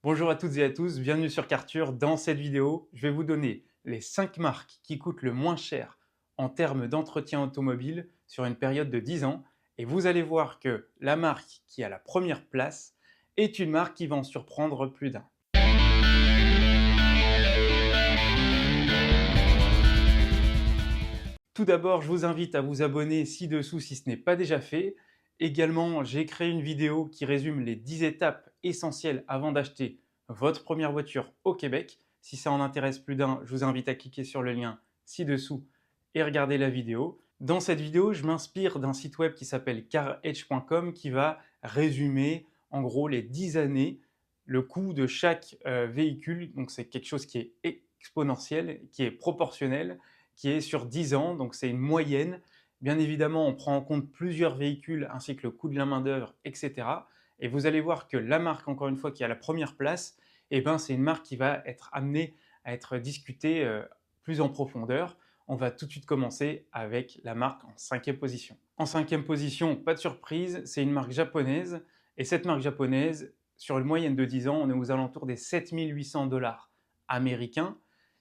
Bonjour à toutes et à tous, bienvenue sur Kartur. Dans cette vidéo, je vais vous donner les 5 marques qui coûtent le moins cher en termes d'entretien automobile sur une période de 10 ans. Et vous allez voir que la marque qui a la première place est une marque qui va en surprendre plus d'un. Tout d'abord, je vous invite à vous abonner ci-dessous si ce n'est pas déjà fait. Également, j'ai créé une vidéo qui résume les 10 étapes essentielles avant d'acheter votre première voiture au Québec. Si ça en intéresse plus d'un, je vous invite à cliquer sur le lien ci-dessous et regarder la vidéo. Dans cette vidéo, je m'inspire d'un site web qui s'appelle caredge.com qui va résumer en gros les 10 années, le coût de chaque véhicule. Donc c'est quelque chose qui est exponentiel, qui est proportionnel, qui est sur 10 ans, donc c'est une moyenne. Bien évidemment, on prend en compte plusieurs véhicules ainsi que le coût de la main-d'œuvre, etc. Et vous allez voir que la marque, encore une fois, qui a la première place, c'est une marque qui va être amenée à être discutée plus en profondeur. On va tout de suite commencer avec la marque en 5e position. En 5e position, pas de surprise, c'est une marque japonaise. Et cette marque japonaise, sur une moyenne de 10 ans, on est aux alentours des 7 800 $ américains.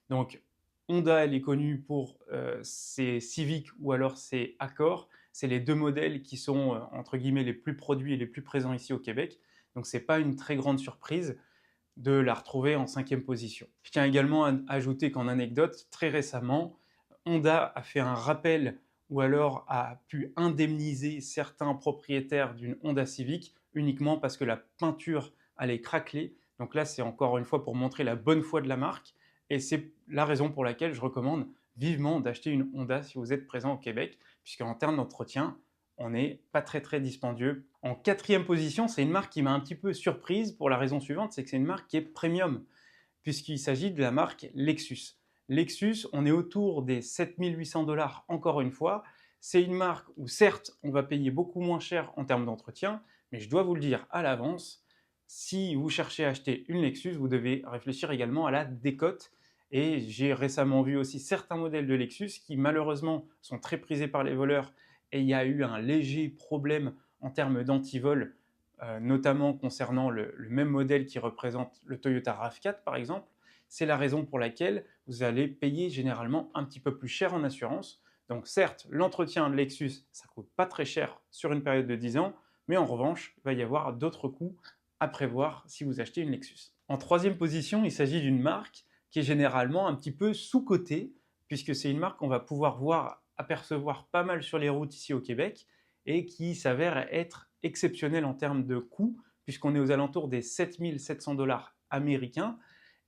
Donc, Honda, elle est connue pour ses Civic ou alors ses Accord. C'est les deux modèles qui sont entre guillemets les plus produits et les plus présents ici au Québec. Donc ce n'est pas une très grande surprise de la retrouver en 5e position. Je tiens également à ajouter qu'en anecdote, très récemment, Honda a fait un rappel ou alors a pu indemniser certains propriétaires d'une Honda Civic uniquement parce que la peinture allait craqueler. Donc là, c'est encore une fois pour montrer la bonne foi de la marque. Et c'est la raison pour laquelle je recommande vivement d'acheter une Honda si vous êtes présent au Québec, puisqu'en termes d'entretien, on n'est pas très dispendieux. En 4e position, c'est une marque qui m'a un petit peu surprise pour la raison suivante, c'est que c'est une marque qui est premium, puisqu'il s'agit de la marque Lexus. Lexus, on est autour des 7 800 $ encore une fois. C'est une marque où certes, on va payer beaucoup moins cher en termes d'entretien, mais je dois vous le dire à l'avance, si vous cherchez à acheter une Lexus, vous devez réfléchir également à la décote. Et j'ai récemment vu aussi certains modèles de Lexus qui malheureusement sont très prisés par les voleurs et il y a eu un léger problème en termes d'antivol, notamment concernant le même modèle qui représente le Toyota RAV4 par exemple. C'est la raison pour laquelle vous allez payer généralement un petit peu plus cher en assurance. Donc certes, l'entretien de Lexus, ça ne coûte pas très cher sur une période de 10 ans, mais en revanche, il va y avoir d'autres coûts à prévoir si vous achetez une Lexus. En 3e position, il s'agit d'une marque qui est généralement un petit peu sous-cotée, puisque c'est une marque qu'on va pouvoir voir, apercevoir pas mal sur les routes ici au Québec, et qui s'avère être exceptionnelle en termes de coût, puisqu'on est aux alentours des 7 700 $ américains,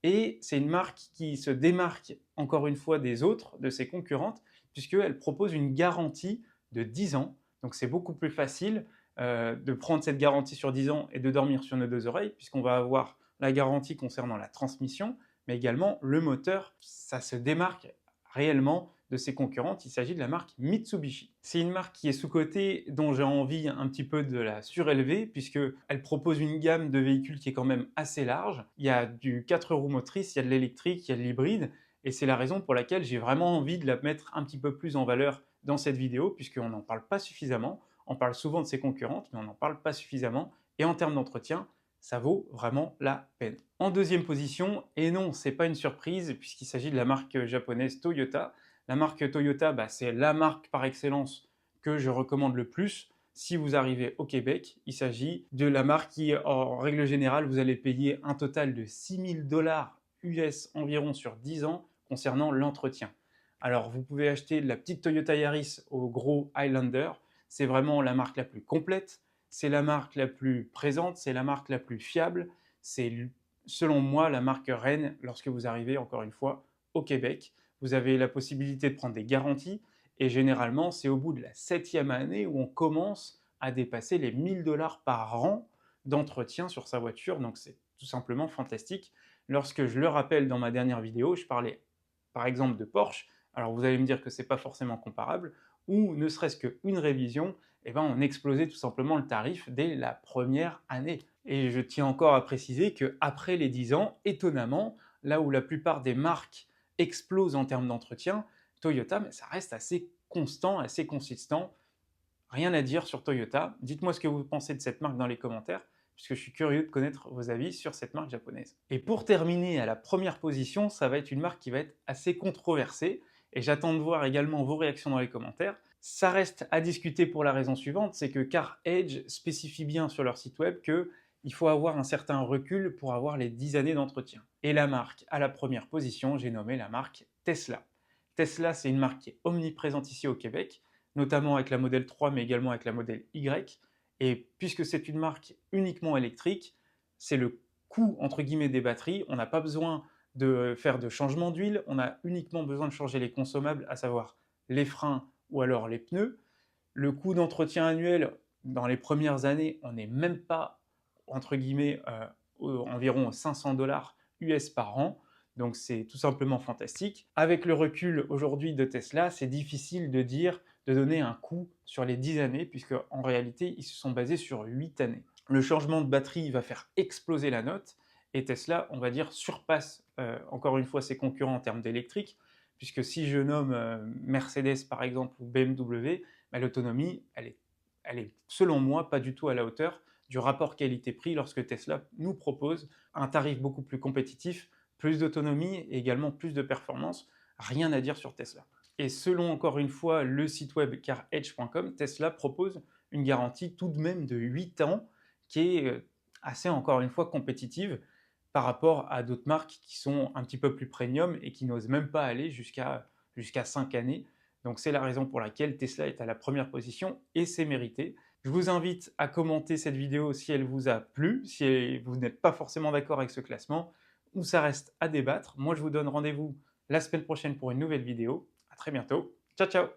et c'est une marque qui se démarque encore une fois des autres, de ses concurrentes, puisqu'elle propose une garantie de 10 ans, donc c'est beaucoup plus facile de prendre cette garantie sur 10 ans et de dormir sur nos deux oreilles, puisqu'on va avoir la garantie concernant la transmission, mais également le moteur. Ça se démarque réellement de ses concurrentes. Il s'agit de la marque Mitsubishi. C'est une marque qui est sous-cotée, dont j'ai envie un petit peu de la surélever, puisqu'elle propose une gamme de véhicules qui est quand même assez large. Il y a du 4 roues motrices, il y a de l'électrique, il y a de l'hybride, et c'est la raison pour laquelle j'ai vraiment envie de la mettre un petit peu plus en valeur dans cette vidéo, puisqu'on n'en parle pas suffisamment. On parle souvent de ses concurrentes, mais on n'en parle pas suffisamment. Et en termes d'entretien, ça vaut vraiment la peine. En 2e position, et non, c'est pas une surprise, puisqu'il s'agit de la marque japonaise Toyota. La marque Toyota, c'est la marque par excellence que je recommande le plus si vous arrivez au Québec. Il s'agit de la marque qui, en règle générale, vous allez payer un total de 6 000 $ US environ sur 10 ans concernant l'entretien. Alors, vous pouvez acheter de la petite Toyota Yaris au gros Highlander. C'est vraiment la marque la plus complète, c'est la marque la plus présente, c'est la marque la plus fiable. C'est selon moi la marque reine lorsque vous arrivez encore une fois au Québec. Vous avez la possibilité de prendre des garanties et généralement c'est au bout de la 7e année où on commence à dépasser les 1 000 $ par an d'entretien sur sa voiture. Donc c'est tout simplement fantastique. Lorsque je le rappelle dans ma dernière vidéo, je parlais par exemple de Porsche. Alors vous allez me dire que ce n'est pas forcément comparable, ou ne serait-ce qu'une révision, on explosait tout simplement le tarif dès la première année. Et je tiens encore à préciser qu'après les 10 ans, étonnamment, là où la plupart des marques explosent en termes d'entretien, Toyota, ça reste assez constant, assez consistant. Rien à dire sur Toyota. Dites-moi ce que vous pensez de cette marque dans les commentaires. puisque je suis curieux de connaître vos avis sur cette marque japonaise. Et pour terminer, à la première position, ça va être une marque qui va être assez controversée, et j'attends de voir également vos réactions dans les commentaires. Ça reste à discuter pour la raison suivante, c'est que CarEdge spécifie bien sur leur site web qu'il faut avoir un certain recul pour avoir les 10 années d'entretien. Et la marque à la première position, j'ai nommé la marque Tesla. Tesla, c'est une marque qui est omniprésente ici au Québec, notamment avec la modèle 3, mais également avec la modèle Y. Et puisque c'est une marque uniquement électrique, c'est le coût, entre guillemets, des batteries. On n'a pas besoin de faire de changement d'huile, on a uniquement besoin de changer les consommables, à savoir les freins ou alors les pneus. Le coût d'entretien annuel, dans les premières années, on n'est même pas, entre guillemets, environ 500 dollars US par an. Donc c'est tout simplement fantastique. Avec le recul aujourd'hui de Tesla, c'est difficile de donner un coût sur les 10 années, puisque en réalité, ils se sont basés sur 8 années. Le changement de batterie va faire exploser la note, et Tesla, on va dire, surpasse encore une fois ses concurrents en termes d'électrique, puisque si je nomme Mercedes par exemple ou BMW, bah, l'autonomie, elle est selon moi pas du tout à la hauteur du rapport qualité-prix lorsque Tesla nous propose un tarif beaucoup plus compétitif, plus d'autonomie et également plus de performance. Rien à dire sur Tesla. Et selon encore une fois le site web caredge.com, Tesla propose une garantie tout de même de 8 ans qui est assez encore une fois compétitive par rapport à d'autres marques qui sont un petit peu plus premium et qui n'osent même pas aller jusqu'à 5 années. Donc c'est la raison pour laquelle Tesla est à la première position et c'est mérité. Je vous invite à commenter cette vidéo si elle vous a plu, si vous n'êtes pas forcément d'accord avec ce classement, ou ça reste à débattre. Moi je vous donne rendez-vous la semaine prochaine pour une nouvelle vidéo. À très bientôt. Ciao ciao!